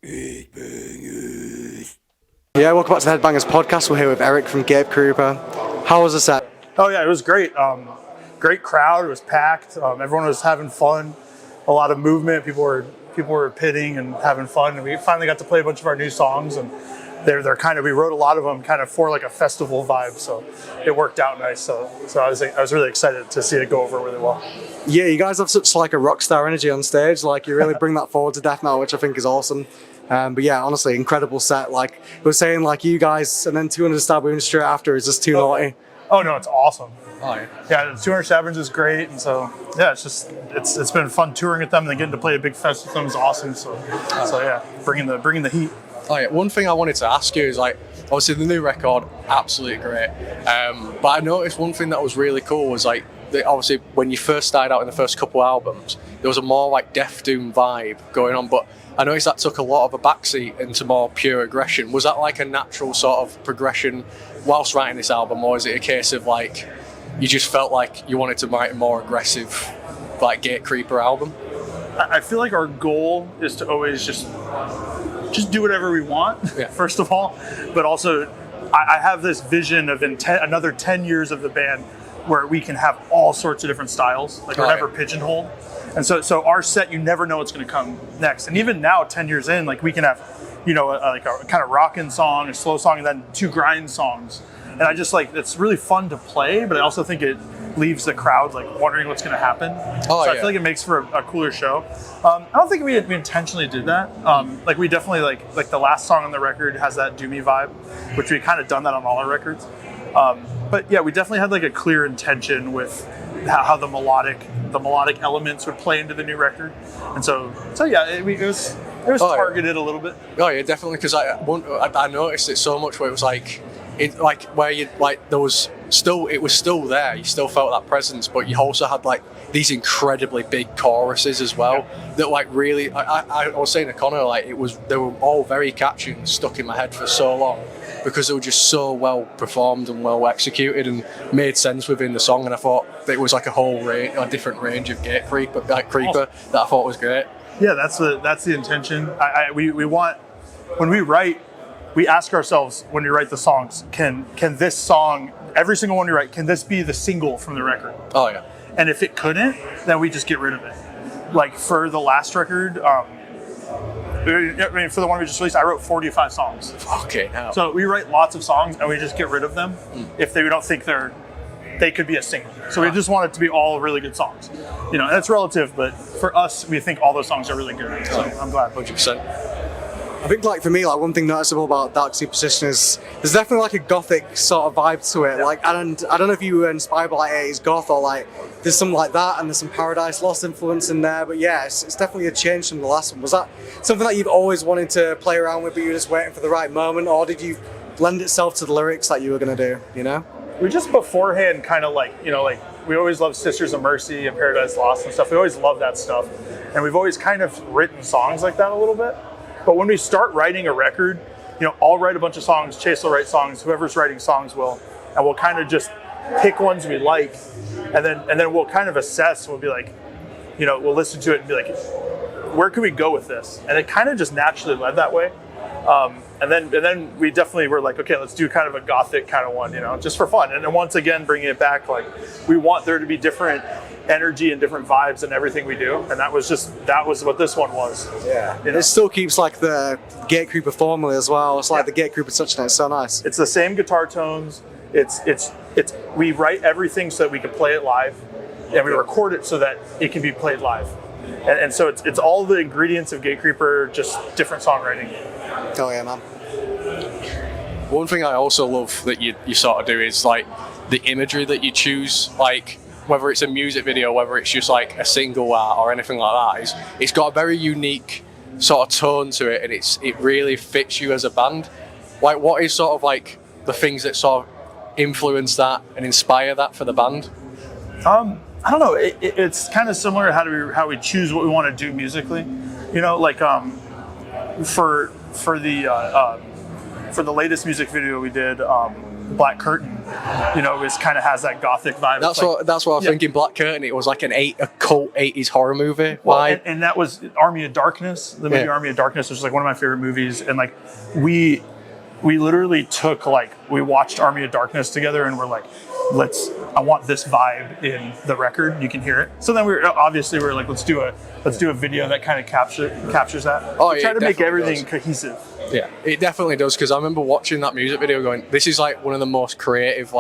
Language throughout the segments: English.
Yeah, welcome back to the Headbangers podcast. We're here with Eric from Gatecreeper. How was the set? Oh yeah, it was great. Great crowd. It was packed. Everyone was having fun. A lot of movement. People were pitting and having fun. And we finally got to play a bunch of our new songs. And they're kind of, we wrote a lot of them kind of for like a festival vibe. So it worked out nice. So I was really excited to see it go over really well. Yeah, you guys have such like a rock star energy on stage. Like you really bring that forward to death metal, which I think is awesome. But yeah, honestly, incredible set. Like we were saying, like you guys, and then 200 Stab Wounds straight after is just too naughty. Oh no, it's awesome. Oh yeah. Yeah, 200 Stab Wounds is great, and so yeah, it's been fun touring with them and getting to play a big fest with them is awesome. So yeah, bringing the heat. Oh yeah, one thing I wanted to ask you is like, obviously the new record, absolutely great. But I noticed one thing that was really cool was like, obviously when you first started out in the first couple albums, there was a more like Death Doom vibe going on, but I noticed that took a lot of a backseat into more pure aggression. Was that like a natural sort of progression whilst writing this album, or is it a case of like you just felt like you wanted to write a more aggressive like Gatecreeper album? I feel like our goal is to always just do whatever we want, first of all, but also I have this vision of another 10 years of the band where we can have all sorts of different styles, like we're never pigeonholed. And so our set, you never know what's going to come next. And even now, 10 years in, like we can have, like a kind of rockin' song, a slow song, and then 2 grind songs. And I just like, it's really fun to play, but I also think it leaves the crowd like wondering what's going to happen. I feel like it makes for a cooler show. I don't think we intentionally did that. Like we definitely like the last song on the record has that doomy vibe, which we kind of done that on all our records. But yeah, we definitely had like a clear intention with how the melodic elements would play into the new record, and so yeah, it was targeted a little bit. Oh yeah, definitely, because I noticed it so much where it was like, where you like it was still there. You still felt that presence, but you also had like these incredibly big choruses as well that like really. I was saying to Connor, like they were all very catchy and stuck in my head for so long, because they were just so well performed and well executed and made sense within the song. And I thought it was like a different range of Gatecreeper that I thought was great. Yeah, that's the intention. We want, when we write, we ask ourselves when we write the songs, can this song, every single one we write, can this be the single from the record? Oh yeah. And if it couldn't, then we just get rid of it. Like for the last record, for the one we just released, I wrote 45 songs. Okay, now. So we write lots of songs and we just get rid of them if we don't think they could be a single. So we just want it to be all really good songs. And that's relative, but for us, we think all those songs are really good. So I'm glad. 100%. I think like for me, like one thing noticeable about Dark Superstition is there's definitely like a gothic sort of vibe to it. Yeah. Like, and I don't know if you were inspired by like 80s goth or like there's something like that, and there's some Paradise Lost influence in there. But yeah, it's definitely a change from the last one. Was that something that you've always wanted to play around with, but you were just waiting for the right moment, or did you lend itself to the lyrics that you were going to do? We just beforehand kind of like we always loved Sisters of Mercy and Paradise Lost and stuff. We always loved that stuff, and we've always kind of written songs like that a little bit. But when we start writing a record, I'll write a bunch of songs, Chase will write songs, whoever's writing songs will, and we'll kind of just pick ones we like, and then we'll kind of assess. We'll be like, we'll listen to it and be like, where can we go with this? And it kind of just naturally led that way. And then we definitely were like, okay, let's do kind of a Gothic kind of one, just for fun. And then once again, bringing it back, like we want there to be different energy and different vibes in everything we do. And that was what this one was. Yeah. It still keeps like the Gatecreeper formula as well. It's like the Gatecreeper touch on it. It's so nice. It's the same guitar tones. We write everything so that we can play it live, and we record it so that it can be played live. And so it's all the ingredients of Gatecreeper, just different songwriting. Oh yeah, man. One thing I also love that you sort of do is like the imagery that you choose, like whether it's a music video, whether it's just like a single art or anything like that, it's got a very unique sort of tone to it, and it really fits you as a band. Like, what is sort of like the things that sort of influence that and inspire that for the band? I don't know. It's kind of similar to how we choose what we want to do musically. Like for the latest music video we did, Black Curtain, is kind of has that Gothic vibe. That's what I'm thinking. Black Curtain. It was like a cult 80s horror movie. Well, and that was Army of Darkness. The movie Army of Darkness was like one of my favorite movies, and like we literally took we watched Army of Darkness together, and we're like, I want this vibe in the record. You can hear it. So then we were like, let's do a video that kind of captures that. Oh, try to make everything cohesive. Yeah, it definitely does, because I remember watching that music video going, this is like one of the most creative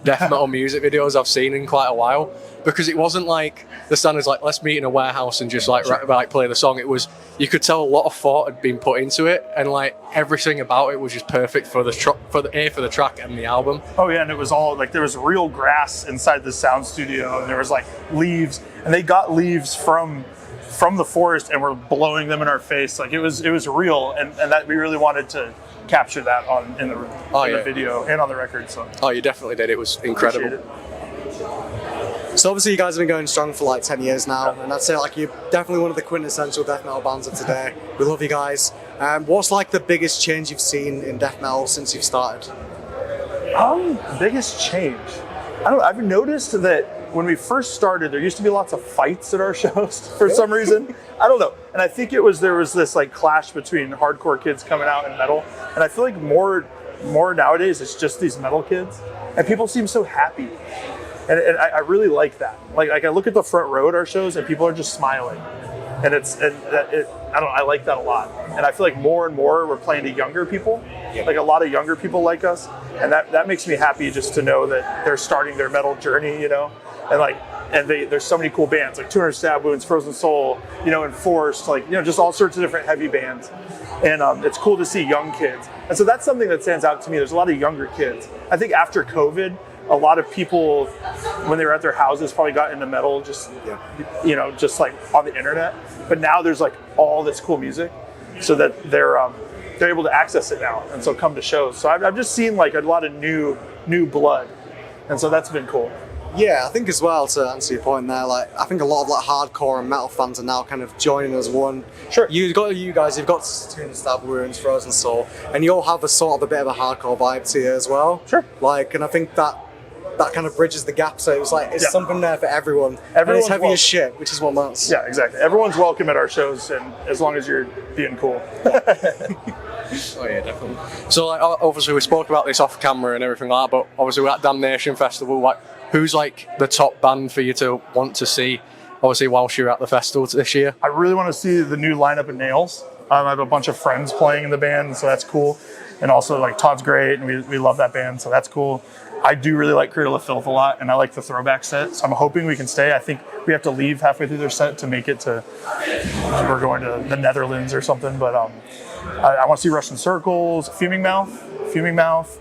death metal music videos I've seen in quite a while, because it wasn't like the standards let's meet in a warehouse and just play the song. It was, you could tell a lot of thought had been put into it, and everything about it was just perfect for the track and the album. Oh yeah, and it was all there was real grass inside the sound studio, and there was leaves, and they got leaves from the forest and were blowing them in our face. It was real, and that we really wanted to capture that in the video and on the record. So you definitely did. It was incredible. So obviously you guys have been going strong for 10 years now, and I'd say you're definitely one of the quintessential death metal bands of today. We love you guys. What's the biggest change you've seen in death metal since you've started? Biggest change. I've noticed that when we first started, there used to be lots of fights at our shows for some reason. I don't know. And I think there was this clash between hardcore kids coming out and metal. And I feel more nowadays it's just these metal kids, and people seem so happy. And I really like that. I look at the front row at our shows, and people are just smiling. And I like that a lot. And I feel more and more we're playing to younger people, a lot of younger people like us, and that makes me happy just to know that they're starting their metal journey, and there's so many cool bands 200 Stab Wounds, Frozen Soul, Enforced, just all sorts of different heavy bands, and it's cool to see young kids, and so that's something that stands out to me. There's a lot of younger kids. I think after COVID, a lot of people, when they were at their houses, probably got into metal just on the internet. But now there's all this cool music, so that they're able to access it now, and so come to shows. So I've just seen a lot of new blood, and so that's been cool. Yeah, I think as well, to answer your point there, I think a lot of hardcore and metal fans are now kind of joining as one. Sure. You've got 200 Stab Wounds, Frozen Soul, and you all have a bit of a hardcore vibe to you as well. Sure. And I think that kind of bridges the gap, so it's something there for everyone. Everyone's it's heavy as shit, which is what matters. Yeah, exactly. Everyone's welcome at our shows, and as long as you're being cool. Oh yeah, definitely. So obviously we spoke about this off camera and everything like that, but obviously we're at Damnation Festival. Who's the top band for you to want to see, obviously, whilst you're at the festival this year? I really want to see the new lineup of Nails. I have a bunch of friends playing in the band, so that's cool. And also Todd's great, and we love that band, so that's cool. I do really like Cradle of Filth a lot, and I like the throwback set, so I'm hoping we can stay. I think we have to leave halfway through their set to make it to, we're going to the Netherlands or something, but I want to see Russian Circles, Fuming Mouth,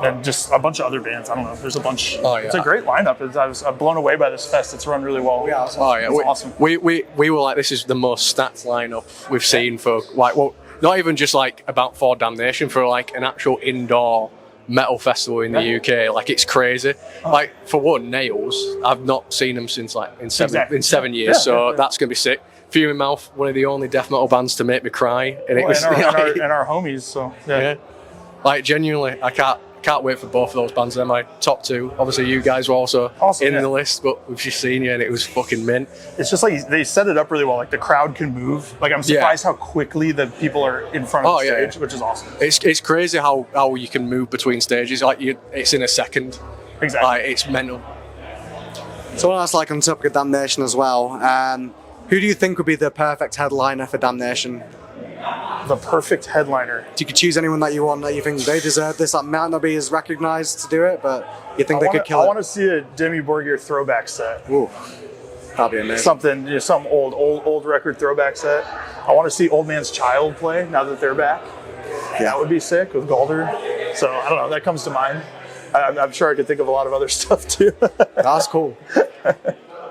and just a bunch of other bands. I don't know. There's a bunch. Oh, yeah. It's a great lineup. I was blown away by this fest. It's run really well. Yeah, it's awesome. We were this is the most stacked lineup we've seen for not even just about for Damnation, for an actual indoor metal festival in the UK. It's crazy. For one, Nails, I've not seen them since in 7 years. Yeah, that's gonna be sick. Fuming Mouth, one of the only death metal bands to make me cry, and our homies. So yeah. Genuinely, I can't wait for both of those bands. They're my top two. Obviously, you guys were also in the list, but we've just seen you, and it was fucking mint. It's just they set it up really well. The crowd can move. I'm surprised how quickly the people are in front of the stage, which is awesome. It's crazy how you can move between stages. It's in a second. Exactly. It's mental. So I want to ask, on topic of Damnation as well, who do you think would be the perfect headliner for Damnation? The perfect headliner. If you could choose anyone that you want, that you think they deserve this, that might not be as recognized to do it, but you think they could kill it? I want to see a Demi Borgir throwback set. Ooh, that'd be amazing. Something, some old record throwback set. I want to see Old Man's Child play now that they're back. Yeah. That would be sick with Galder. So I don't know, that comes to mind. I'm sure I could think of a lot of other stuff too. That's cool.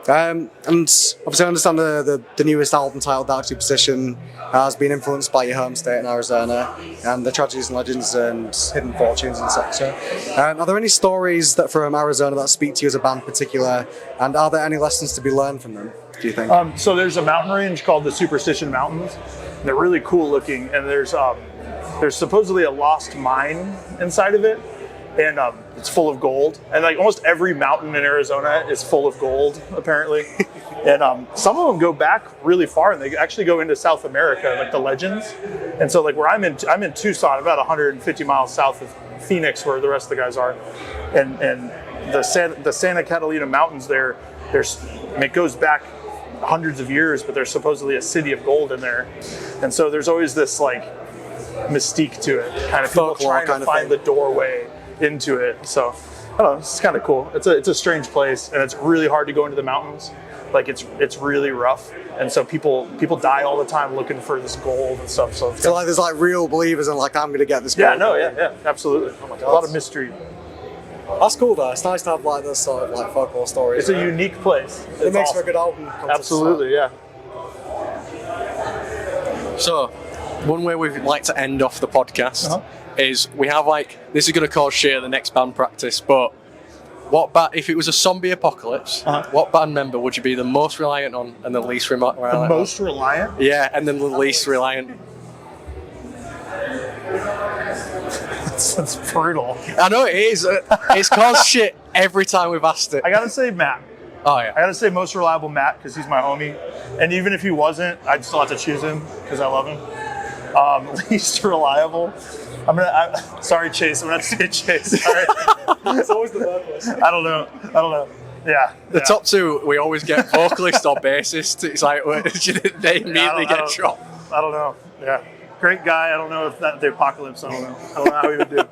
And obviously I understand the newest album titled Dark Superstition has been influenced by your home state in Arizona and the tragedies and legends and hidden fortunes, etc. Are there any stories from Arizona that speak to you as a band in particular, and are there any lessons to be learned from them, do you think? So there's a mountain range called the Superstition Mountains. They're really cool looking, and there's supposedly a lost mine inside of it. and it's full of gold. And like almost every mountain in Arizona is full of gold, apparently. And some of them go back really far, and they actually go into South America, like the legends. And so, like where I'm in Tucson, about 150 miles south of Phoenix, where the rest of the guys are, and the Santa Catalina Mountains there. It goes back hundreds of years, but there's supposedly a city of gold in there, and so there's always this like mystique to it, kind of people trying to find the doorway into it. So I don't know, it's kind of cool. It's a strange place, and it's really hard to go into the mountains. Like it's really rough, and so people die all the time looking for this gold and stuff. So like there's like real believers and like I'm gonna get this gold. Yeah, absolutely. Oh my God. A lot of mystery. That's cool though. It's nice to have like this sort of like folklore stories. It's a unique place. It makes for a good album. Absolutely, yeah. So, one way we'd like to end off the podcast is we have like, this is going to cause shit at the next band practice, but if it was a zombie apocalypse, what band member would you be the most reliant on and the least reliant on? The most reliant? Yeah, and then the least reliant. That's brutal. I know it is. It's caused shit every time we've asked it. I gotta say Matt. Oh yeah. I gotta say most reliable Matt, because he's my homie. And even if he wasn't, I'd still have to choose him because I love him. Least reliable. Sorry, Chase. I'm gonna have to say Chase. Sorry. It's always the bad one. I don't know. Yeah. The top two, we always get vocalist or bassist. It's like they immediately get dropped. I don't know. Yeah. Great guy. I don't know if the apocalypse. I don't know how he would do.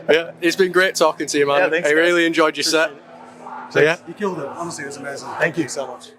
Yeah, it's been great talking to you, man. Yeah, thanks, I really enjoyed your set. So yeah, You killed it. Honestly, it was amazing. Thank you so much.